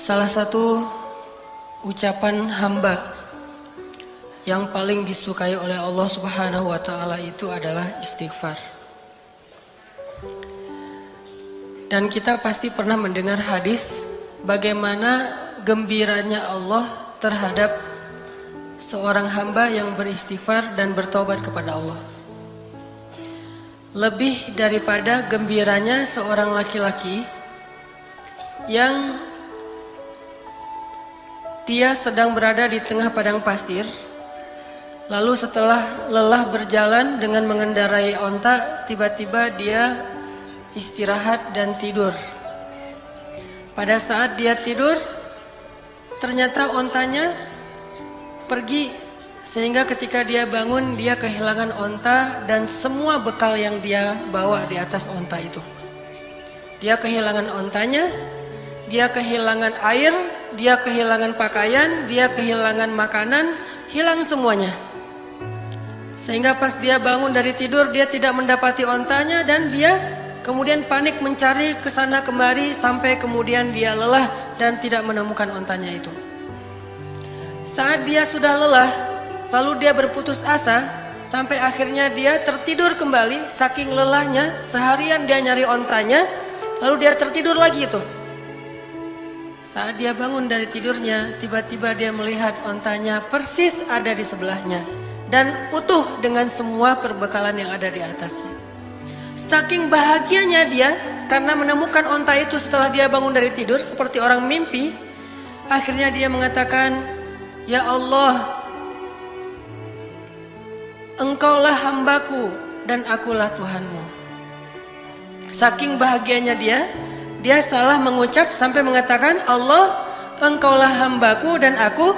Salah satu ucapan hamba yang paling disukai oleh Allah Subhanahu wa taala itu adalah istighfar. Dan kita pasti pernah mendengar hadis bagaimana gembiranya Allah terhadap seorang hamba yang beristighfar dan bertobat kepada Allah. Lebih daripada gembiranya seorang laki-laki yang dia sedang berada di tengah padang pasir, lalu setelah lelah berjalan dengan mengendarai onta, tiba-tiba dia istirahat dan tidur. Pada saat dia tidur, ternyata ontanya pergi, sehingga ketika dia bangun dia kehilangan onta dan semua bekal yang dia bawa di atas onta itu. Dia kehilangan ontanya, dia kehilangan air, dia kehilangan pakaian, dia kehilangan makanan, hilang semuanya. Sehingga pas dia bangun dari tidur dia tidak mendapati ontanya dan dia kemudian panik mencari kesana kemari sampai kemudian dia lelah dan tidak menemukan ontanya itu. Saat dia sudah lelah, lalu dia berputus asa sampai akhirnya dia tertidur kembali saking lelahnya, seharian dia nyari ontanya, lalu dia tertidur lagi itu. Saat dia bangun dari tidurnya, tiba-tiba dia melihat ontanya persis ada di sebelahnya dan utuh dengan semua perbekalan yang ada di atasnya. Saking bahagianya dia karena menemukan onta itu setelah dia bangun dari tidur seperti orang mimpi, akhirnya dia mengatakan, "Ya Allah, Engkaulah hambaku dan akulah Tuhanmu." Saking bahagianya dia salah mengucap sampai mengatakan, "Allah, Engkaulah hambaku dan aku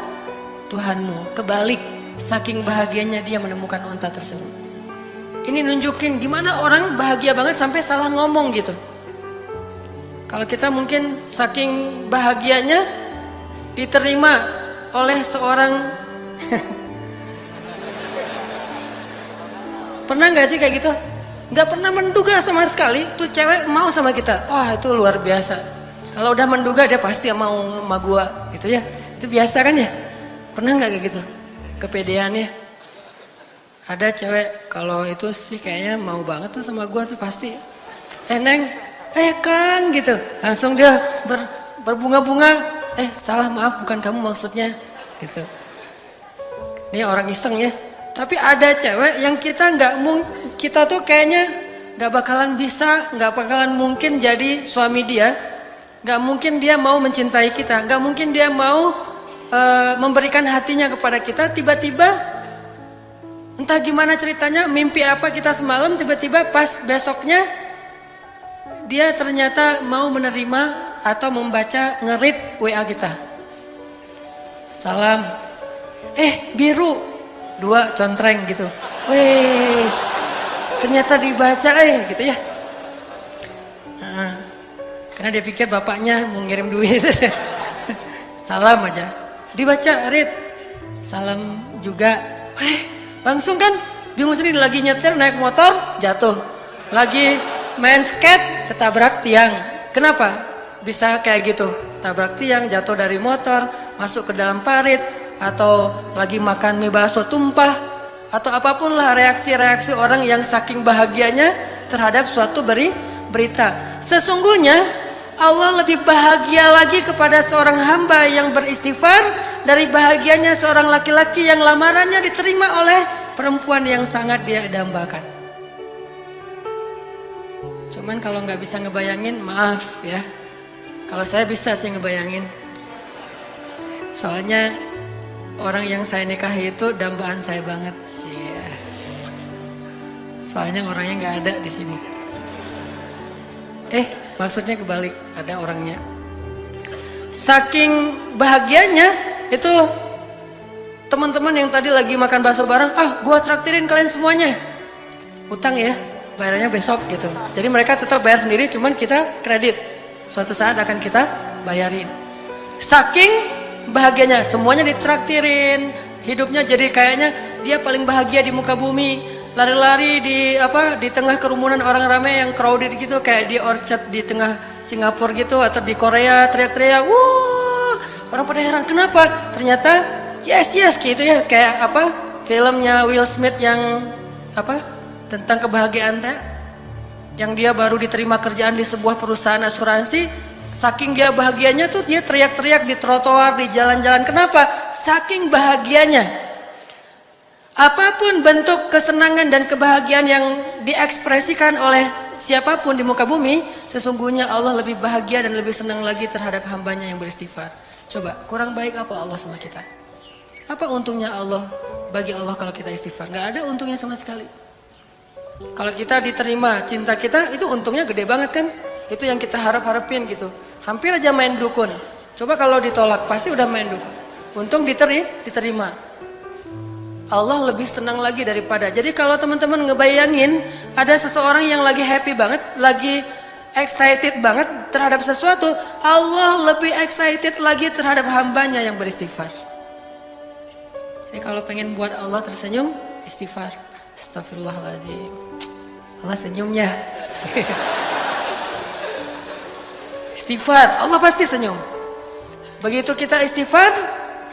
Tuhanmu." Kebalik, saking bahagianya dia menemukan onta tersebut. Ini nunjukin gimana orang bahagia banget sampai salah ngomong gitu. Kalau kita mungkin saking bahagianya diterima oleh seorang pernah gak sih kayak gitu? Gak pernah menduga sama sekali tuh cewek mau sama kita. Wah, itu luar biasa. Kalau udah menduga dia pasti mau sama gua gitu ya. Itu biasa kan ya? Pernah gak kayak gitu? Kepedeannya. Ada cewek kalau itu sih kayaknya mau banget tuh sama gua tuh pasti. Neng, Kang gitu. Langsung dia berbunga-bunga. Salah, maaf, bukan kamu maksudnya gitu. Ini orang iseng ya. Tapi ada cewek yang kita tuh kayaknya nggak bakalan bisa, nggak bakalan mungkin jadi suami dia, nggak mungkin dia mau mencintai kita, nggak mungkin dia mau memberikan hatinya kepada kita. Tiba-tiba entah gimana ceritanya, mimpi apa kita semalam, tiba-tiba pas besoknya dia ternyata mau menerima atau membaca nge-read WA kita. Salam, biru 2 contreng gitu. Wes, ternyata dibaca gitu ya. Karena dia pikir bapaknya mau ngirim duit. Salam aja, dibaca read. Salam juga. Langsung kan bingung sendiri, lagi nyetir naik motor jatuh, lagi main skate ketabrak tiang. Kenapa bisa kayak gitu? Tabrak tiang, jatuh dari motor, masuk ke dalam parit, atau lagi makan mie bakso tumpah, atau apapun lah reaksi-reaksi orang yang saking bahagianya terhadap suatu berita. Sesungguhnya Allah lebih bahagia lagi kepada seorang hamba yang beristighfar dari bahagianya seorang laki-laki yang lamarannya diterima oleh perempuan yang sangat dia dambakan. Cuman kalau nggak bisa ngebayangin, maaf ya. Kalau saya bisa sih ngebayangin. Soalnya orang yang saya nikahi itu dambaan saya banget. Soalnya orangnya nggak ada di sini. Maksudnya kebalik, ada orangnya. Saking bahagianya itu teman-teman yang tadi lagi makan bakso bareng, gua traktirin kalian semuanya. Utang ya, bayarnya besok gitu. Jadi mereka tetap bayar sendiri, cuman kita kredit. Suatu saat akan kita bayarin. Saking bahagianya, semuanya ditraktirin, hidupnya jadi kayaknya dia paling bahagia di muka bumi. Lari-lari di tengah kerumunan orang ramai yang crowded gitu, kayak di Orchard di tengah Singapura gitu, atau di Korea teriak-teriak, wuh Orang pada heran, kenapa? Ternyata yes gitu ya, kayak apa? Filmnya Will Smith yang apa? Tentang kebahagiaan teh. Yang dia baru diterima kerjaan di sebuah perusahaan asuransi, saking dia bahagianya tuh dia teriak-teriak di trotoar, di jalan-jalan. Kenapa? Saking bahagianya. Apapun bentuk kesenangan dan kebahagiaan yang diekspresikan oleh siapapun di muka bumi, sesungguhnya Allah lebih bahagia dan lebih senang lagi terhadap hambanya yang beristighfar. Coba, kurang baik apa Allah sama kita? Apa untungnya Allah bagi Allah kalau kita istighfar? Gak ada untungnya sama sekali. Kalau kita diterima cinta kita, itu untungnya gede banget kan? Itu yang kita harapin gitu. Hampir aja main dukun. Coba kalau ditolak, pasti udah main dukun. Untung diterima. Allah lebih senang lagi daripada. Jadi kalau teman-teman ngebayangin ada seseorang yang lagi happy banget, lagi excited banget terhadap sesuatu, Allah lebih excited lagi terhadap hambanya yang beristighfar. Jadi kalau pengen buat Allah tersenyum, istighfar. Astagfirullahaladzim. Allah senyumnya. Istighfar, Allah pasti senyum. Begitu kita istighfar,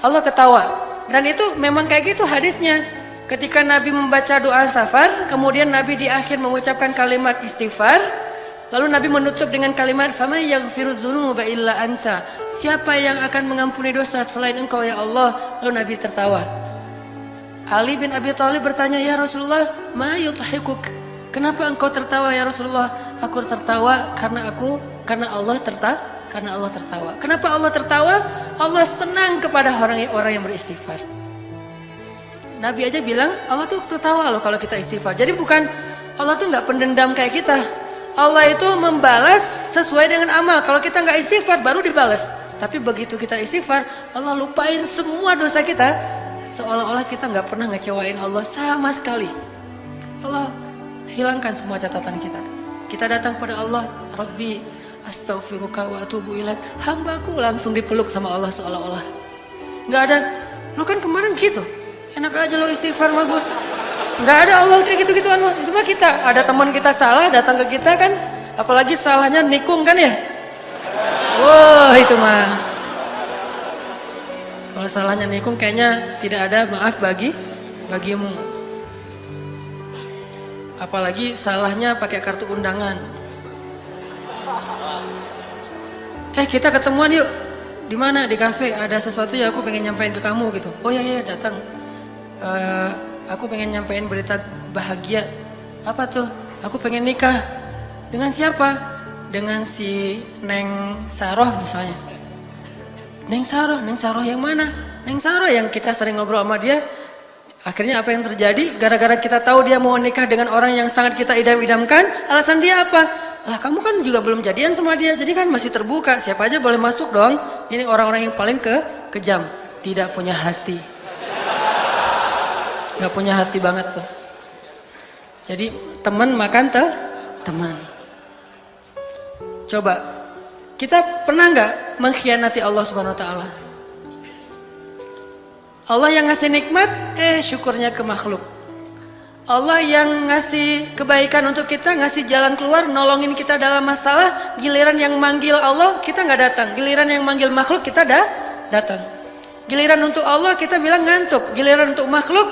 Allah ketawa. Dan itu memang kayak gitu hadisnya. Ketika Nabi membaca doa safar, kemudian Nabi di akhir mengucapkan kalimat istighfar, lalu Nabi menutup dengan kalimat "Faman yaghfirudz dzunuba illa anta." Siapa yang akan mengampuni dosa selain Engkau ya Allah? Lalu Nabi tertawa. Ali bin Abi Thalib bertanya, "Ya Rasulullah, ma yudhikuk?" Kenapa engkau tertawa ya Rasulullah? Aku tertawa karena Allah tertawa. Kenapa Allah tertawa? Allah senang kepada orang yang beristighfar. Nabi aja bilang Allah tuh tertawa loh kalau kita istighfar. Jadi bukan Allah tuh nggak pendendam kayak kita. Allah itu membalas sesuai dengan amal. Kalau kita nggak istighfar baru dibalas. Tapi begitu kita istighfar, Allah lupain semua dosa kita. Seolah-olah kita nggak pernah ngecewain Allah sama sekali. Allah hilangkan semua catatan kita. Kita datang pada Allah, Rabbi astaghfiruka wa atubu ilaik. Hambaku langsung dipeluk sama Allah seolah-olah. Nggak ada, lu kan kemarin gitu. Enak aja lo istighfar sama gue. Nggak ada Allah kayak gitu-gituan. Itu mah kita. Ada teman kita salah datang ke kita kan. Apalagi salahnya nikung kan ya. Wah itu mah. Kalau salahnya nikung kayaknya tidak ada maaf bagimu. Apalagi salahnya pakai kartu undangan. Kita ketemuan yuk. Di mana? Di kafe. Ada sesuatu yang aku pengen nyampein ke kamu gitu. Oh iya datang. Aku pengen nyampein berita bahagia. Apa tuh? Aku pengen nikah. Dengan siapa? Dengan si Neng Saroh misalnya. Neng Saroh yang mana? Neng Saroh yang kita sering ngobrol sama dia. Akhirnya apa yang terjadi? Gara-gara kita tahu dia mau nikah dengan orang yang sangat kita idam-idamkan, alasan dia apa? Lah kamu kan juga belum jadian sama dia, jadi kan masih terbuka, siapa aja boleh masuk dong. Ini orang-orang yang paling kejam, tidak punya hati. Gak punya hati banget tuh. Jadi teman makan teman. Coba, kita pernah gak mengkhianati Allah Subhanahu Wa Taala? Allah yang ngasih nikmat, syukurnya ke makhluk. Allah yang ngasih kebaikan untuk kita, ngasih jalan keluar, nolongin kita dalam masalah. Giliran yang manggil Allah, kita nggak datang. Giliran yang manggil makhluk, kita datang. Giliran untuk Allah, kita bilang ngantuk. Giliran untuk makhluk,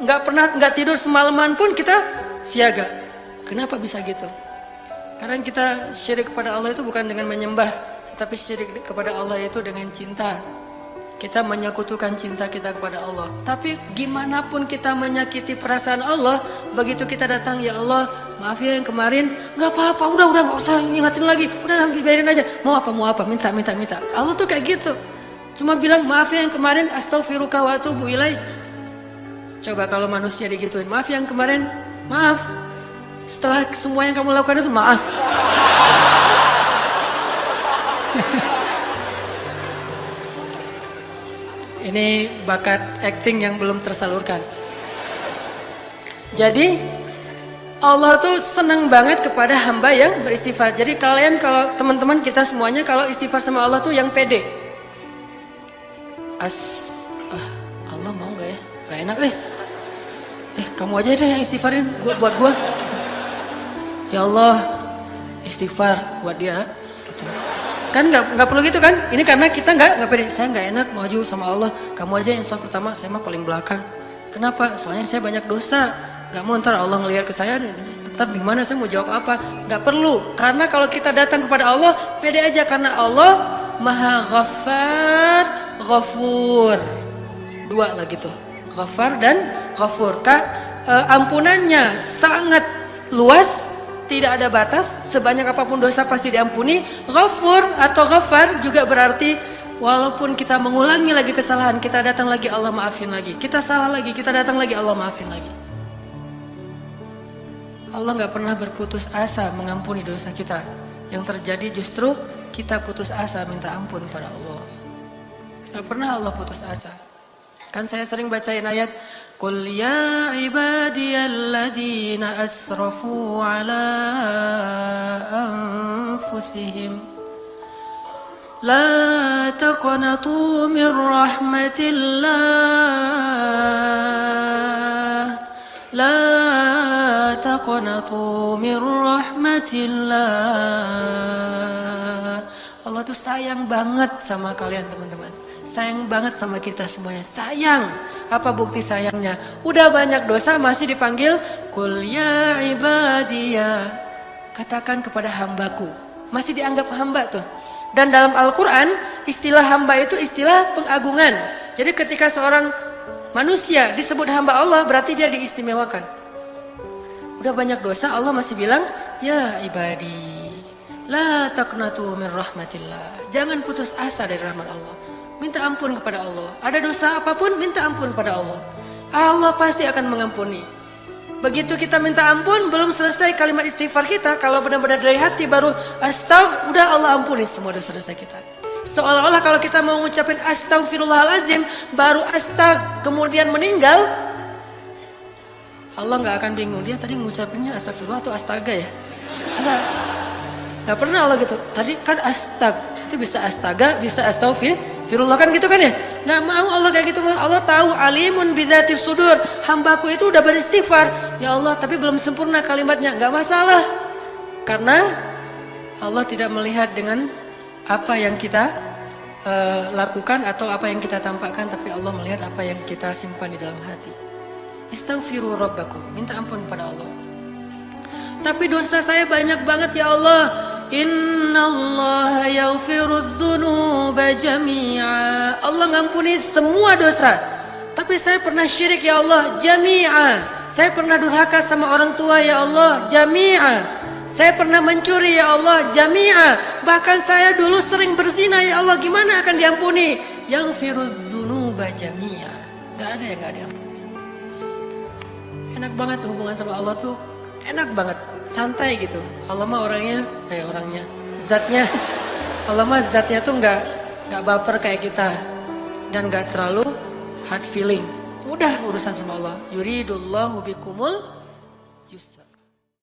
nggak tidur semalaman pun kita siaga. Kenapa bisa gitu? Kadang kita syirik kepada Allah itu bukan dengan menyembah, tetapi syirik kepada Allah itu dengan cinta. Kita menyekutukan cinta kita kepada Allah. Tapi gimana pun kita menyakiti perasaan Allah, begitu kita datang, ya Allah, maaf ya yang kemarin, nggak apa-apa, udah nggak usah ingatin lagi, udah biarin aja. Mau apa, minta. Allah tuh kayak gitu. Cuma bilang maaf ya yang kemarin, astaghfiruka wa atubu ilaik. Coba kalau manusia digituin, maaf yang kemarin, maaf. Setelah semua yang kamu lakukan itu maaf. Ini bakat acting yang belum tersalurkan. Jadi Allah tuh senang banget kepada hamba yang beristighfar. Jadi kalian kalau teman-teman kita semuanya kalau istighfar sama Allah tuh yang pede. Allah mau gak ya? Gak enak kamu aja deh yang istighfarin buat gua. Ya Allah, istighfar buat dia gitu. Kan nggak perlu gitu kan? Ini karena kita nggak pede. Saya nggak enak maju sama Allah. Kamu aja yang soft pertama, saya mah paling belakang. Kenapa? Soalnya saya banyak dosa. Gak mau ntar Allah ngelihat ke saya, ntar gimana saya mau jawab apa? Gak perlu. Karena kalau kita datang kepada Allah, pede aja karena Allah Maha Ghaffar, Ghafur. Dua lagi tuh, Ghaffar dan Ghafur. Ampunannya sangat luas, tidak ada batas. Sebanyak apapun dosa pasti diampuni. Ghafur atau Ghaffar juga berarti walaupun kita mengulangi lagi kesalahan, kita datang lagi Allah maafin lagi. Kita salah lagi, kita datang lagi Allah maafin lagi. Allah gak pernah berputus asa mengampuni dosa kita. Yang terjadi justru kita putus asa minta ampun pada Allah. Gak pernah Allah putus asa. Kan saya sering bacain ayat Qul ya ibadiyalladzina asrafu ala anfusihim La taqnatu min rahmatillah La taqnatu min rahmatillah. Allah tuh sayang banget sama kalian teman-teman. Sayang banget sama kita semuanya. Sayang. Apa bukti sayangnya? Udah banyak dosa masih dipanggil Qul ya ibadiyah. Katakan kepada hambaku. Masih dianggap hamba tuh. Dan dalam Al-Quran istilah hamba itu istilah pengagungan. Jadi ketika seorang manusia disebut hamba Allah berarti dia diistimewakan. Udah banyak dosa Allah masih bilang ya ibadi la taqnatu min rahmatillah. Jangan putus asa dari rahmat Allah. Minta ampun kepada Allah. Ada dosa apapun minta ampun kepada Allah. Allah pasti akan mengampuni. Begitu kita minta ampun belum selesai kalimat istighfar kita, kalau benar-benar dari hati baru astagfirullah, udah Allah ampuni semua dosa-dosa kita. Seolah-olah kalau kita mau ngucapin astagfirullahalazim baru astag kemudian meninggal, Allah nggak akan bingung dia tadi ngucapinnya astagfirullah atau astaga ya. Nggak pernah Allah gitu. Tadi kan astag itu bisa astaga bisa astagfirullah kan gitu kan ya. Nggak mau Allah kayak gitu. Allah tahu alimun bidzati sudur. Hambaku itu udah beristighfar ya Allah tapi belum sempurna kalimatnya. Nggak masalah karena Allah tidak melihat dengan apa yang kita lakukan atau apa yang kita tampakkan, tapi Allah melihat apa yang kita simpan di dalam hati. Istaghfiru rabbakum, minta ampun pada Allah. Tapi dosa saya banyak banget ya Allah. Innallaha yaghfirudz dzunuba jami'a. Allah ngampuni semua dosa. Tapi saya pernah syirik ya Allah, jami'a. Saya pernah durhaka sama orang tua ya Allah, jami'a. Saya pernah mencuri ya Allah, jami'a. Bahkan saya dulu sering berzina ya Allah, gimana akan diampuni? Yaghfirudz dzunuba jami'a. Gak ada yang gak diampuni. Enak banget hubungan sama Allah tuh, enak banget, santai gitu. Allah mah zatnya. Allah mah zatnya tuh nggak baper kayak kita dan nggak terlalu hard feeling. Udah urusan sama Allah. Yuridullahu bikumul yusra.